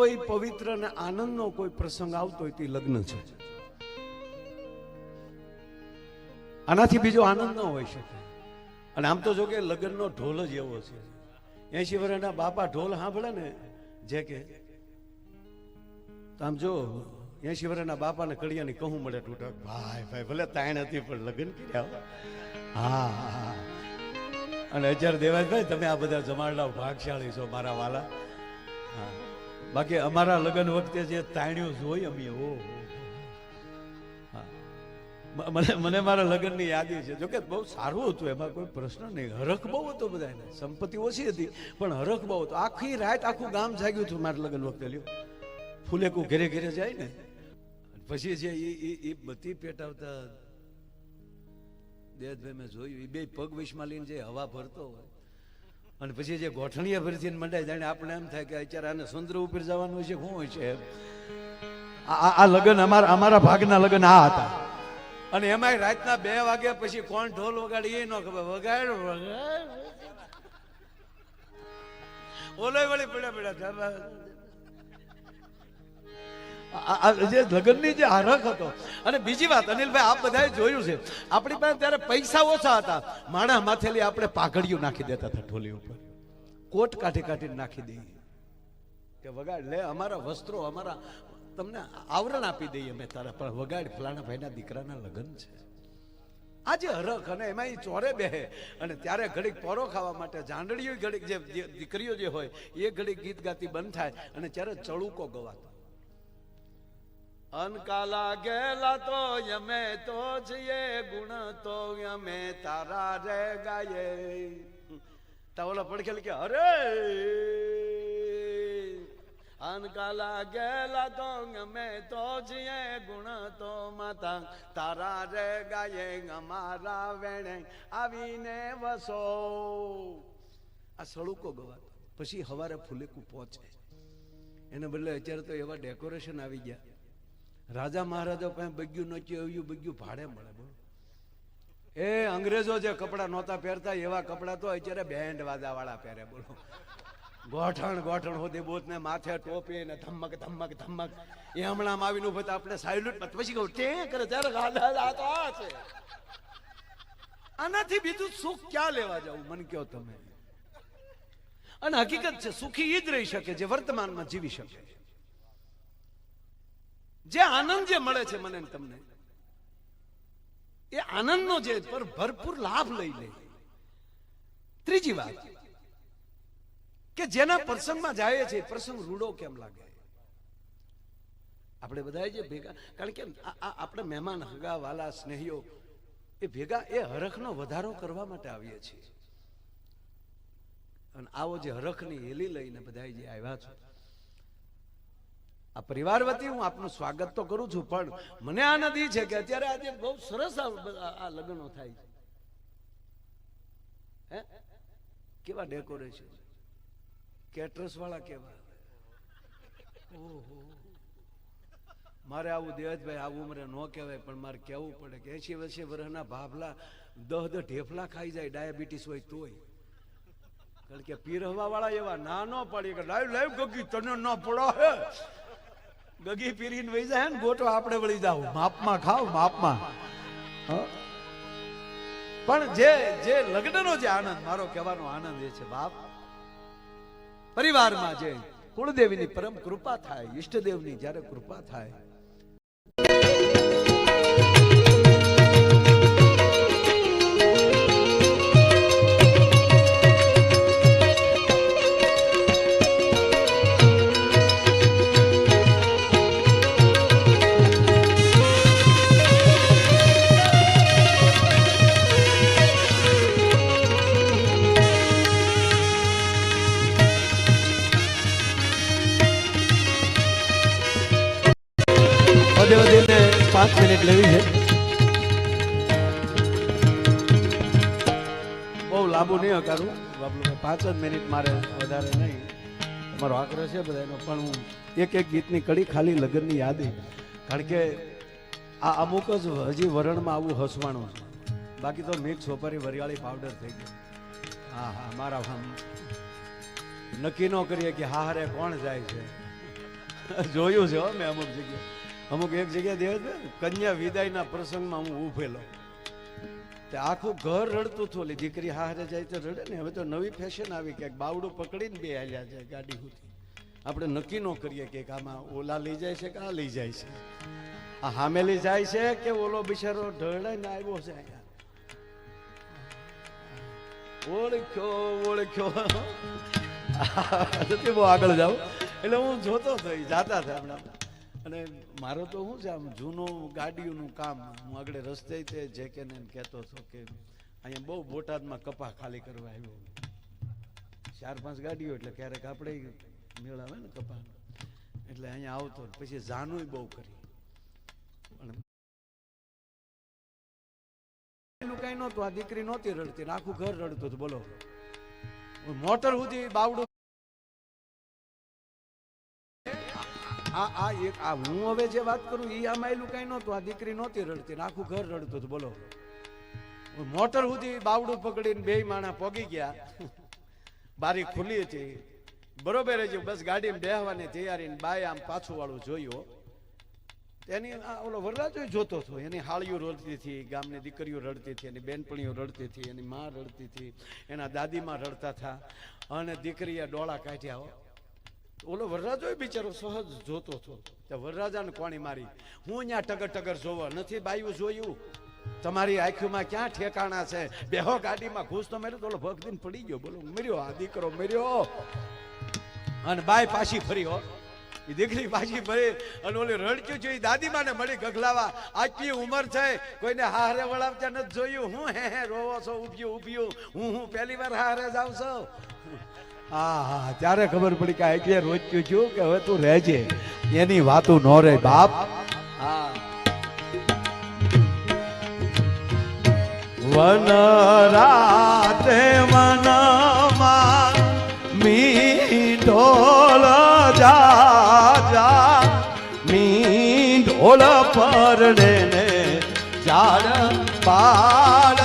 કોઈ પવિત્ર અને આનંદનો કોઈ પ્રસંગ આવતો હોય તે લગ્ન છે. આનાથી બીજો આનંદ ન હોઈ શકે. અને આમ તો જો કે લગ્નનો ઢોલ જ એવો છે. 80 વર્ષના બાપા ઢોલ સાંભળે ને જે કે આમ જો 80 વર્ષના બાપાને કડિયાની કહું મળે તૂટક ભાઈ ભાઈ ભલે તાણ હતી પણ લગ્ન કર્યા. હા અને અત્યારે દેવાજભાઈ તમે આ બધા જમાડલા ભાગશાળી છો મારા વાલા. હા બાકી અમારા લગ્ન વખતે જે તાણ્યો જોઈ અમે મને મારા લગ્નની યાદી છે. જોકે બહુ સારું હતું, એમાં કોઈ પ્રશ્ન નહીં. હરખ બહુ હતો બધાને, સંપત્તિ ઓછી હતી પણ હરખ બહુ હતો. આખી રાત આખું ગામ જાગ્યું હતું મારા લગ્ન વખતે. લ્યો ફૂલેકું ઘેરે ઘેરે જાય ને પછી જે એ બધી પેટાવતા દેવભાઈ મેં જોયું એ બે પગ વિશમાં લઈને જે હવા ભરતો હોય અને પછી જે ગોઠણીયા ભરતી મંડાય જાણે આપણે એમ થાય કે અત્યારે આને સુંદર ઉપર જવાનું છે. શું હોય છે આ લગ્ન અમારા ભાગના લગ્ન આ હતા. અને એમાંય રાતના 2 વાગ્યા પછી કોણ ઢોલ વગાડે એ ન ખબર. વગાડ ઓલો વળી પડ્યા જે લગ્નની જે હરખ હતો. અને બીજી વાત અનિલભાઈ આપ બધાએ જોયું છે આપણી પાસે ત્યારે પૈસા ઓછા હતા. માણા માથેલી આપણે પાઘડીઓ નાખી દેતા હતા ઢોલી ઉપર, કોટ કાઢીને નાખી દઈએ કે વગાડ લે અમારા વસ્ત્રો અમારા તમને આવરણ આપી દઈએ અમે તારા પણ વગાડ ફલાણા ભાઈના દીકરાના લગ્ન છે. આજે હરખ અને એમાં એ ચોરે બેહે અને ત્યારે ઘડીક પોરો ખાવા માટે જાંડડીઓ ઘડીક જે દીકરીઓ જે હોય એ ઘડીક ગીત ગાતી બંધ થાય અને ત્યારે ચળુકો ગવાતો. અનકાલા ગેલા તો યમે તો છીએ ગુણ તો યમે તારા રે ગાયે. તાવલા પડખેલ કે અરે અનકાલા ગેલા તો યમે તો છીએ ગુણ તો માતા તારા રે ગાયે અમારા વેણે આવીને વસો. આ સળુકો ગવાતો. પછી હવારે ફૂલેકું પહોંચે. એને બદલે અત્યારે તો એવા ડેકોરેશન આવી ગયા. રાજા મહારાજા પાસે બગ્યું નચ્યું એવું બગ્યું ભાડે મળે. બોલો એ અંગ્રેજો જે કપડા નહોતા પહેરતા એવા કપડા તો અત્યારે બેન્ડ વાજા વાળા પહેરે. બોલો ગોઠણ હોતી બોત ને માથે ટોપી ને ધમક ધમક ધમક. એ હમણાં આવીને ઉભા આપણે સાયલુટ પછી કહું તે કરે ત્યારે છે. આનાથી બીજું સુખ ક્યાં લેવા જવું મને કહો તમે. અને હકીકત છે સુખી ઈ જ રહી શકે જે વર્તમાનમાં જીવી શકે. જે આનંદ જે મળે છે મને તમને એ આનંદનો જે ભરપૂર લાભ લઈ લે. ત્રીજી વાત કે જેના પ્રસંગમાં જાય છે પ્રસંગ રૂડો કેમ લાગે. આપણે બધા જે ભેગા કારણ કે આપણે મહેમાન હગા વાલા સ્નેહીઓ એ ભેગા એ હરખનો વધારો કરવા માટે આવીએ છીએ. અને આવો જે હરખની હેલી લઈને બધા જે આવ્યા છો આ પરિવાર વતી હું આપનું સ્વાગત તો કરું છું. પણ મને આનંદ એ છે કે અત્યારે આજે બહુ સરસ આ લગ્નો થાય છે. કેવા ડેકોરેશન, કેટરસ વાળા કેવા. ઓહો મારે આવું દેવજભાઈ આવું ઉંમરે ન કહેવાય પણ મારે કહેવું પડે કે 80 વર્ષના ભાભલા 10 ઢેફલા ખાઈ જાય ડાયાબિટીસ હોય તોય. કારણ કે પીરહવા વાળા એવા ના ન પડી કે લાઈવ ગગી તને ન પડો હે ગગી પીરીને વહી જાય ને ગોટો આપણે વળી જાવ માપમાં ખાવ માપમાં. પણ જે લગ્નનો જે આનંદ મારો કહેવાનો આનંદ એ છે બાપ પરિવારમાં જે કુળદેવીની પરમ કૃપા થાય ઈષ્ટદેવની જ્યારે કૃપા થાય. વધીને 5 મિનિટ લેવી છે. બહુ લાંબુ નહીં હકારું 5 જ મિનિટ મારે વધારે નહીં. તમારો આગ્રહ છે બધાનો પણ હું એક ગીતની કડી ખાલી લગ્નની યાદી. કારણ કે આ અમુક જ હજી વરણમાં આવું હસવાનું છે. બાકી તો મિક્સ સોપારી વરિયાળી પાવડર થઈ ગયો. હા મારા નક્કી ન કરીએ કે હારે કોણ જાય છે. જોયું છે હો મેં અમુક જગ્યાએ. અમુક એક જગ્યાએ દેવ કન્યા વિદાયના પ્રસંગમાં હું ઊભેલો, તે આખું ઘર રડતું હતું. ઓલી દીકરી હારે જાય તો રડે ને. હવે તો નવી ફેશન આવી કે બાવડું પકડીને બે હાલ્યા જાય ગાડી સુધી. આપણે નક્કી ન કરીએ કે આમાં ઓલા લઈ જાય છે કે આ લઈ જાય છે, આ હામેલી જાય છે કે ઓલો બિચારો ઢળાઈને આવ્યો છે અહીંયા. ઓળખ્યો નથી બહુ આગળ જાઉં. એટલે હું જોતો હતો એ જાતા હતા હમણાં. અને મારો તો શું છે આમ જૂનું ગાડીઓનું કામ. હું આગળ રસ્તે તે જે કે ને કહેતો હતો કે અહીંયા બહુ બોટાદમાં કપા ખાલી કરવા આવ્યો. 4-5 ગાડીઓ એટલે ક્યારેક આપણે મેળ આવે ને કપાનો, એટલે અહીંયા આવતો. પછી જાનુય બહુ કરી પણ કઈ નહોતું. આ દીકરી નહોતી રડતી, આખું ઘર રડતું હતું. બોલો મોટર સુધી બાવડું. હું હવે જે વાત કરું એ આમાં એલું કઈ નહોતું. આ દીકરી નહોતી રડતી, આખું ઘર રડતું હતું. બોલો મોટર સુધી બાવડું પકડીને બે માણા પોગી ગયા. બારી ખુલ્લી હતી બરોબર જ. બસ ગાડીમાં બેહવાની તૈયારી. બાય આમ પાછું વાળું જોયું. એની ઓલો વરરાજો જોતો હતો. એની હાળીઓ રડતી હતી, ગામની દીકરીઓ રડતી હતી, એની બેનપણીઓ રડતી હતી, એની માં રડતી હતી, એના દાદીમાં રડતા હતા. અને દીકરીએ ડોળા કાઢ્યા. ઓલો વરરાજો બિચારો સહજ જોતો હતો. વરરાજાને કોણી મારી. હું અહીંયા ટગર ટગર જોવા નથી બાયું જોયું. તમારી આંખોમાં ક્યાં ઠેકાણા છે? બેહો ગાડીમાં ઘૂસ તો મેર્યો તો ઓલો ભગદીન પડી ગયો. બોલો મર્યો આ દીકરો મર્યો. અને બાય પાછી ફરી હો. એ દીકરી પાછી ફરી અને ઓલી રડક્યું છે. દાદીમાને મળી ગગલાવા. આટલી ઉંમર છે કોઈને હારે વળાવતા નથી જોયું. હું હે રોવો છો ઉભ્યું. હું પહેલી વાર હારે જાઉં છું. હા ત્યારે ખબર પડી કે એટલે રોજ્યું છું કે હવે તું રહેજે. એની વાતું ન રે બાપ. હા વન રાતે મનમાં મીંઢોળ જા મીંઢોળ પરણે ને ઝાડ પાડ